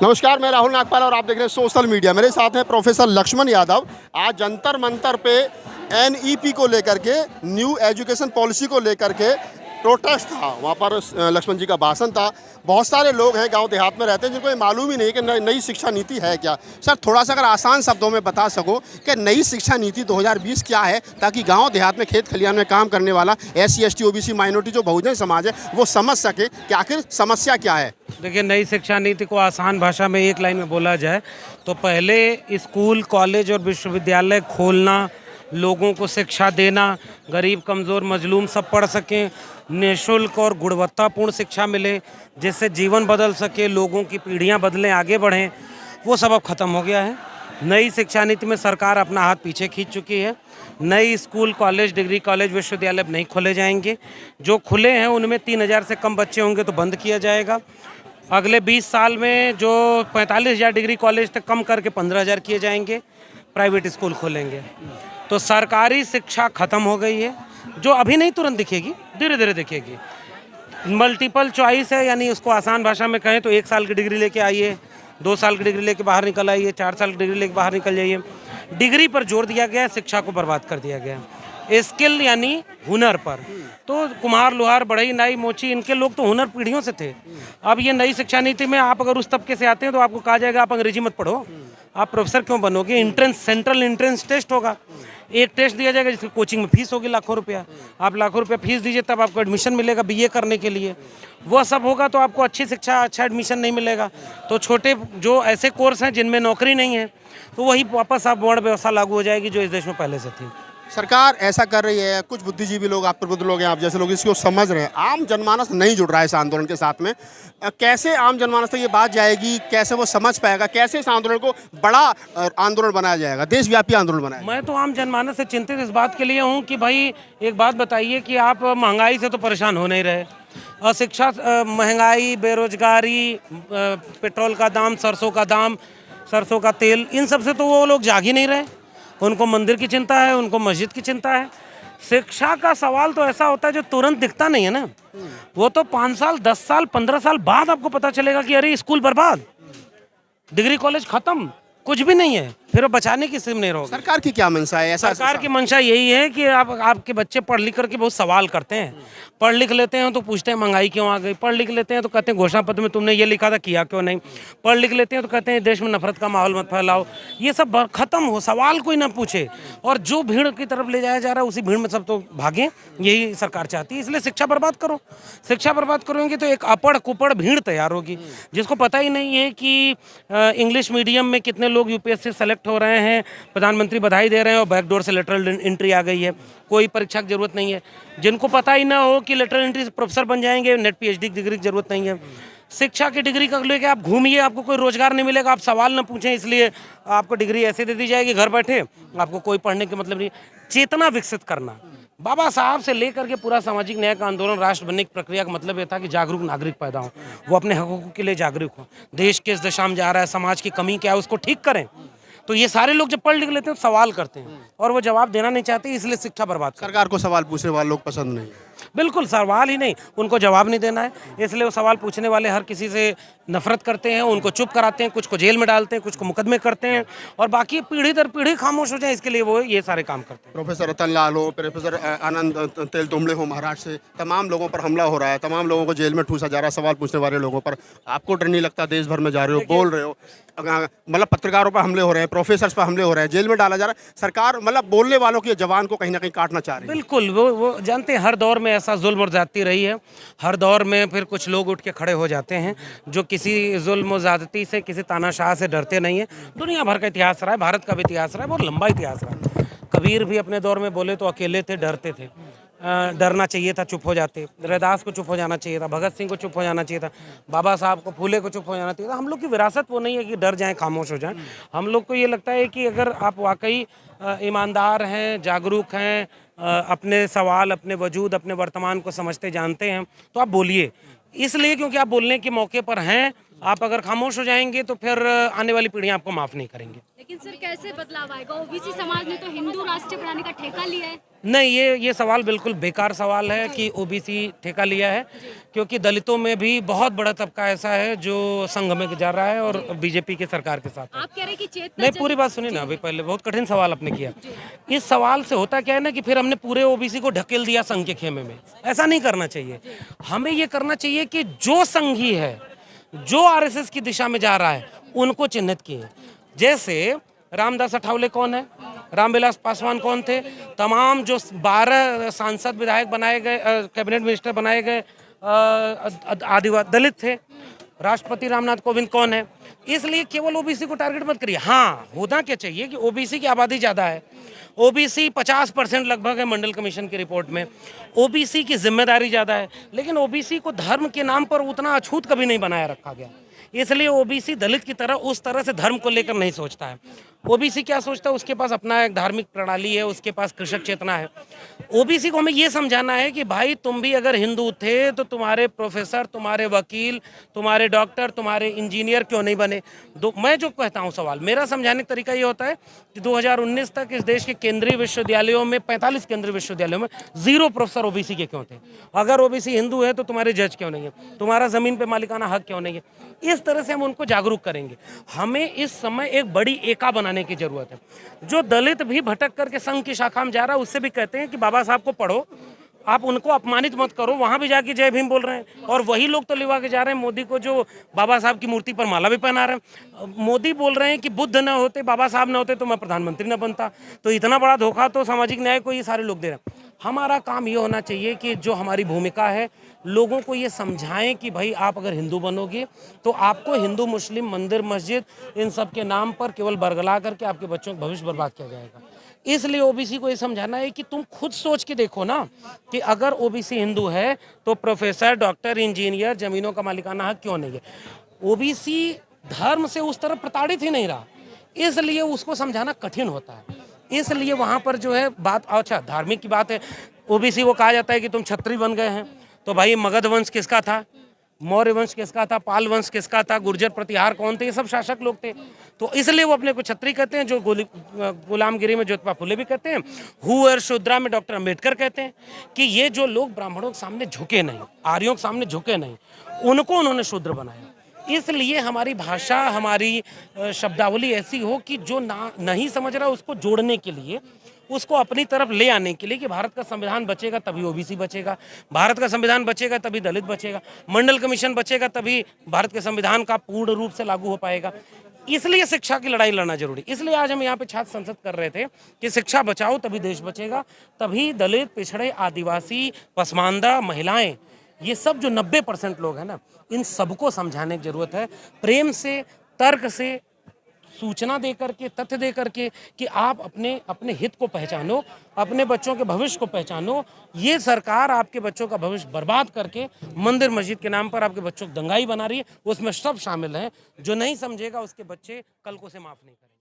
नमस्कार, मैं राहुल नागपाल और आप देख रहे हैं सोशल मीडिया। मेरे साथ हैं प्रोफेसर लक्ष्मण यादव। आज जंतर मंतर पे एनईपी को लेकर के, न्यू एजुकेशन पॉलिसी को लेकर के प्रोटेस्ट था। वहाँ पर लक्ष्मण जी का भाषण था। बहुत सारे लोग हैं, गांव देहात में रहते हैं, जिनको ये मालूम ही नहीं कि नई शिक्षा नीति है क्या। सर, थोड़ा सा अगर आसान शब्दों में बता सको कि नई शिक्षा नीति 2020 क्या है, ताकि गांव देहात में खेत खलिहान में काम करने वाला SC ST OBC माइनॉरिटी जो बहुजन समाज है वो समझ सके कि आखिर समस्या क्या है। देखिए, नई शिक्षा नीति को आसान भाषा में एक लाइन में बोला जाए तो पहले स्कूल, कॉलेज और विश्वविद्यालय खोलना, लोगों को शिक्षा देना, गरीब, कमज़ोर, मजलूम सब पढ़ सकें, निःशुल्क और गुणवत्तापूर्ण शिक्षा मिले, जिससे जीवन बदल सके, लोगों की पीढ़ियां बदलें, आगे बढ़ें, वो सब अब ख़त्म हो गया है। नई शिक्षा नीति में सरकार अपना हाथ पीछे खींच चुकी है। नई स्कूल, कॉलेज, डिग्री कॉलेज, विश्वविद्यालय अब नहीं खोले जाएंगे। जो खुले हैं उनमें 3000 से कम बच्चे होंगे तो बंद किया जाएगा। अगले 20 साल में जो 45,000 डिग्री कॉलेज तक कम करके 15,000 किए जाएंगे। प्राइवेट स्कूल खोलेंगे। तो सरकारी शिक्षा खत्म हो गई है, जो अभी नहीं तुरंत दिखेगी, धीरे धीरे दिखेगी। मल्टीपल चॉइस है, यानी उसको आसान भाषा में कहें तो 1 साल की डिग्री लेके आइए, 2 साल की डिग्री लेके बाहर निकल आइए, 4 साल की डिग्री लेके बाहर निकल जाइए। डिग्री पर जोर दिया गया है, शिक्षा को बर्बाद कर दिया गया है। स्किल यानी हुनर पर। तो कुम्हार, लोहार, बढ़ई, नाई, मोची, इनके लोग तो हुनर पीढ़ियों से थे। अब ये नई शिक्षा नीति में आप अगर उस तबके से आते हैं तो आपको कहा जाएगा आप अंग्रेजी मत पढ़ो, आप प्रोफेसर क्यों बनोगे। एंट्रेंस, सेंट्रल एंट्रेंस टेस्ट होगा, एक टेस्ट दिया जाएगा जिसकी कोचिंग में फीस होगी लाखों रुपया। आप लाखों रुपया फीस दीजिए तब आपको एडमिशन मिलेगा BA करने के लिए। वो सब होगा तो आपको अच्छी शिक्षा, अच्छा एडमिशन नहीं मिलेगा। तो छोटे जो ऐसे कोर्स हैं जिनमें नौकरी नहीं है, तो वही वापस आप वर्ण व्यवस्था लागू हो जाएगी जो इस देश में पहले से थी। सरकार ऐसा कर रही है, कुछ बुद्धिजीवी लोग, आप प्रबुद्ध लोग हैं, आप जैसे लोग इसको समझ रहे हैं। आम जनमानस नहीं जुड़ रहा है इस आंदोलन के साथ में। कैसे आम जनमानस तक ये बात जाएगी, कैसे वो समझ पाएगा, कैसे इस आंदोलन को बड़ा आंदोलन बनाया जाएगा, देशव्यापी आंदोलन बनाया। मैं तो आम जनमानस से चिंतित इस बात के लिए हूँ कि भाई एक बात बताइए कि आप महंगाई से तो परेशान हो नहीं रहे, अशिक्षा, महंगाई, बेरोजगारी, पेट्रोल का दाम, सरसों का दाम, सरसों का तेल, इन सब से तो वो लोग जाग ही नहीं रहे। उनको मंदिर की चिंता है, उनको मस्जिद की चिंता है। शिक्षा का सवाल तो ऐसा होता है जो तुरंत दिखता नहीं है ना, वो तो 5 साल, 10 साल, 15 साल बाद आपको पता चलेगा कि अरे स्कूल बर्बाद, डिग्री कॉलेज खत्म, कुछ भी नहीं है, फिर वो बचाने की स्कीम नहीं रहोगी। सरकार की क्या मंशा है? ऐसा सरकार की मंशा यही है कि आपके बच्चे पढ़ लिख करके बहुत सवाल करते हैं। पढ़ लिख लेते हैं तो पूछते हैं महंगाई क्यों आ गई, पढ़ लिख लेते हैं तो कहते हैं घोषणा पत्र में तुमने ये लिखा था, किया क्यों नहीं, पढ़ लिख लेते हैं तो कहते हैं देश में नफरत का माहौल मत फैलाओ। ये सब खत्म हो, सवाल कोई ना पूछे, और जो भीड़ की तरफ ले जाया जा रहा है उसी भीड़ में सब तो भागें, यही सरकार चाहती है। इसलिए शिक्षा बर्बाद करो। शिक्षा बर्बाद करोगे तो एक अपड़ कुपड़ भीड़ तैयार होगी, जिसको पता ही नहीं है कि इंग्लिश मीडियम में कितने लोग UPSC सेलेक्ट हो रहे हैं, प्रधानमंत्री बधाई दे रहे हैं और बैकडोर से लेटरल एंट्री आ गई है, कोई परीक्षा की जरूरत नहीं है। जिनको पता ही ना हो कि लेटरल एंट्री से प्रोफेसर बन जाएंगे, नेट PhD की डिग्री की जरूरत नहीं है। शिक्षा की डिग्री का लेके आप घूमिए, आपको कोई रोजगार नहीं मिलेगा, आप सवाल ना पूछें, इसलिए आपको डिग्री ऐसे दे दी जाएगी घर बैठे, आपको कोई पढ़ने के मतलब नहीं। चेतना विकसित करना, बाबा साहब से लेकर के पूरा सामाजिक न्याय का आंदोलन, राष्ट्र बनने की प्रक्रिया का मतलब ये था कि जागरूक नागरिक पैदा हो, वो अपने हकों के लिए जागरूक हो, देश किस दिशा में जा रहा है, समाज की कमी क्या है उसको ठीक करें। तो ये सारे लोग जब पढ़ लिख लेते हैं सवाल करते हैं और वो जवाब देना नहीं चाहते, इसलिए शिक्षा बर्बाद। सरकार को सवाल पूछने वाले लोग पसंद नहीं, बिल्कुल सवाल ही नहीं, उनको जवाब नहीं देना है, इसलिए वो सवाल पूछने वाले हर किसी से नफरत करते हैं, उनको चुप कराते हैं, कुछ को जेल में डालते हैं, कुछ को मुकदमे करते हैं, और बाकी पीढ़ी दर पीढ़ी खामोश हो जाए, इसके लिए वो ये सारे काम करते हैं। प्रोफेसर रतन लाल हो, प्रोफेसर आनंद तेलतुंबड़े हो, महाराष्ट्र से तमाम लोगों पर हमला हो रहा है, तमाम लोगों को जेल में ठूसा जा रहा है सवाल पूछने वाले लोगों पर। आपको डर नहीं लगता? देश भर में जा रहे हो, बोल रहे हो, मतलब पत्रकारों पर हमले हो रहे हैं, प्रोफेसर्स पर हमले हो रहे हैं, जेल में डाला जा रहा है, सरकार मतलब बोलने वालों की जवान को कहीं ना कहीं काटना चाह रही है। बिल्कुल, वो जानते हैं हर दौर में ऐसा जुल्म और ज्यादती रही है, हर दौर में फिर कुछ लोग उठ के खड़े हो जाते हैं जो किसी जुल्म और ज्यादती से, किसी तानाशाह से डरते नहीं है। दुनिया भर का इतिहास रहा है, भारत का भी इतिहास रहा है, बहुत लंबा इतिहास रहा है। कबीर भी अपने दौर में बोले तो अकेले थे, डरते थे, डरना चाहिए था, चुप हो जाते। रैदास को चुप हो जाना चाहिए था, भगत सिंह को चुप हो जाना चाहिए था, बाबा साहब को, फूले को चुप हो जाना चाहिए था। हम लोग की विरासत वो नहीं है कि डर जाएं, खामोश हो जाएं। हम लोग को ये लगता है कि अगर आप वाकई ईमानदार हैं, जागरूक हैं, अपने सवाल, अपने वजूद, अपने वर्तमान को समझते जानते हैं तो आप बोलिए, इसलिए क्योंकि आप बोलने के मौके पर हैं। आप अगर खामोश हो जाएंगे तो फिर आने वाली पीढ़ियां आपको माफ़ नहीं करेंगे। लेकिन सर कैसे बदलाव आएगा? ओबीसी समाज ने तो हिंदू राष्ट्र बनाने का ठेका लिया है। नहीं, ये सवाल बिल्कुल बेकार सवाल है कि ओबीसी ठेका लिया है, क्योंकि दलितों में भी बहुत बड़ा तबका ऐसा है जो संघ में जा रहा है और बीजेपी के सरकार के साथ है। आप कह रहे हैं कि चेतना नहीं, पूरी बात सुनिए ना, अभी पहले बहुत कठिन सवाल आपने किया। इस सवाल से होता क्या है ना कि फिर हमने पूरे ओबीसी को ढकेल दिया संघ के खेमे में। ऐसा नहीं करना चाहिए। हमें ये करना चाहिए कि जो संघी है, जो आरएसएस की दिशा में जा रहा है, उनको चिन्हित किए। जैसे रामदास अठावले कौन है, रामविलास पासवान कौन थे, तमाम जो 12 सांसद विधायक बनाए गए, कैबिनेट मिनिस्टर बनाए गए आदिवासी दलित थे। राष्ट्रपति रामनाथ कोविंद कौन है। इसलिए केवल ओबीसी को टारगेट मत करिए। हाँ, होना क्या चाहिए कि ओबीसी की आबादी ज़्यादा है, ओबीसी 50% लगभग है मंडल कमीशन की रिपोर्ट में, ओबीसी की जिम्मेदारी ज़्यादा है, लेकिन ओबीसी को धर्म के नाम पर उतना अछूत कभी नहीं बनाया रखा गया। इसलिए ओबीसी दलित की तरह उस तरह से धर्म को लेकर नहीं सोचता है। ओबीसी क्या सोचता है, उसके पास अपना एक धार्मिक प्रणाली है, उसके पास कृषक चेतना है। ओबीसी को हमें ये समझाना है कि भाई तुम भी अगर हिंदू थे तो तुम्हारे प्रोफेसर, तुम्हारे वकील, तुम्हारे डॉक्टर, तुम्हारे इंजीनियर क्यों नहीं बने। मैं जो कहता हूँ सवाल, मेरा समझाने का तरीका ये होता है कि 2019 तक इस देश के केंद्रीय विश्वविद्यालयों में 45 केंद्रीय विश्वविद्यालयों में 0 प्रोफेसर ओबीसी के क्यों थे। अगर ओबीसी हिंदू है तो तुम्हारे जज क्यों नहीं है, तुम्हारा जमीन पे मालिकाना हक क्यों नहीं है। इस तरह से हम उनको जागरूक करेंगे। हमें इस समय एक बड़ी एका बनाने की जरूरत है। जो दलित भी भटक करके संघ की शाखा में जा रहा है, उससे भी कहते हैं कि बाबा साहब को पढ़ो, आप उनको अपमानित मत करो। वहां भी जाके जय भीम बोल रहे हैं और वही लोग तो लिवा के जा रहे हैं मोदी को, जो बाबा साहब की मूर्ति पर माला भी पहना रहे हैं। मोदी बोल रहे हैं कि बुद्ध न होते, बाबा साहब न होते तो मैं प्रधानमंत्री न बनता। तो इतना बड़ा धोखा तो सामाजिक न्याय को ये सारे लोग दे रहे हैं। हमारा काम ये होना चाहिए कि जो हमारी भूमिका है, लोगों को ये समझाएं कि भाई आप अगर हिंदू बनोगे तो आपको हिंदू मुस्लिम मंदिर मस्जिद इन सब के नाम पर केवल बरगला करके आपके बच्चों का भविष्य बर्बाद किया जाएगा। इसलिए ओबीसी को ये समझाना है कि तुम खुद सोच के देखो ना कि अगर ओबीसी हिंदू है तो प्रोफेसर, डॉक्टर, इंजीनियर, जमीनों का मालिकाना हक क्यों नहीं है। ओबीसी धर्म से उस तरह प्रताड़ित ही नहीं रहा, इसलिए उसको समझाना कठिन होता है। इसलिए वहाँ पर जो है बात, अच्छा धार्मिक की बात है, ओबीसी को कहा जाता है कि तुम छत्री बन गए हैं। तो भाई मगध वंश किसका था, मौर्य वंश किसका था, पाल वंश किसका था, गुर्जर प्रतिहार कौन थे, ये सब शासक लोग थे। तो इसलिए वो अपने को छत्री कहते हैं, जो गुलामगिरी में ज्योतिबा फुले भी कहते हैं, हुअर शूद्रा में डॉक्टर अम्बेडकर कहते हैं कि ये जो लोग ब्राह्मणों के सामने झुके नहीं, आर्यों के सामने झुके नहीं, उनको उन्होंने शूद्र बनाया। इसलिए हमारी भाषा, हमारी शब्दावली ऐसी हो कि जो नहीं समझ रहा उसको जोड़ने के लिए, उसको अपनी तरफ ले आने के लिए कि भारत का संविधान बचेगा तभी ओबीसी बचेगा, भारत का संविधान बचेगा तभी दलित बचेगा, मंडल कमीशन बचेगा तभी भारत के संविधान का पूर्ण रूप से लागू हो पाएगा। इसलिए शिक्षा की लड़ाई लड़ना जरूरी। इसलिए आज हम यहाँ पे छात्र संसद कर रहे थे कि शिक्षा बचाओ तभी देश बचेगा, तभी दलित, पिछड़े, आदिवासी, पसमानदा, महिलाएं, ये सब जो 90% लोग हैं ना, इन सबको समझाने की जरूरत है। प्रेम से, तर्क से, सूचना दे करके, तथ्य दे करके कि आप अपने हित को पहचानो, अपने बच्चों के भविष्य को पहचानो। ये सरकार आपके बच्चों का भविष्य बर्बाद करके मंदिर मस्जिद के नाम पर आपके बच्चों को दंगाई बना रही है। उसमें सब शामिल हैं। जो नहीं समझेगा उसके बच्चे कल को से माफ नहीं करेंगे।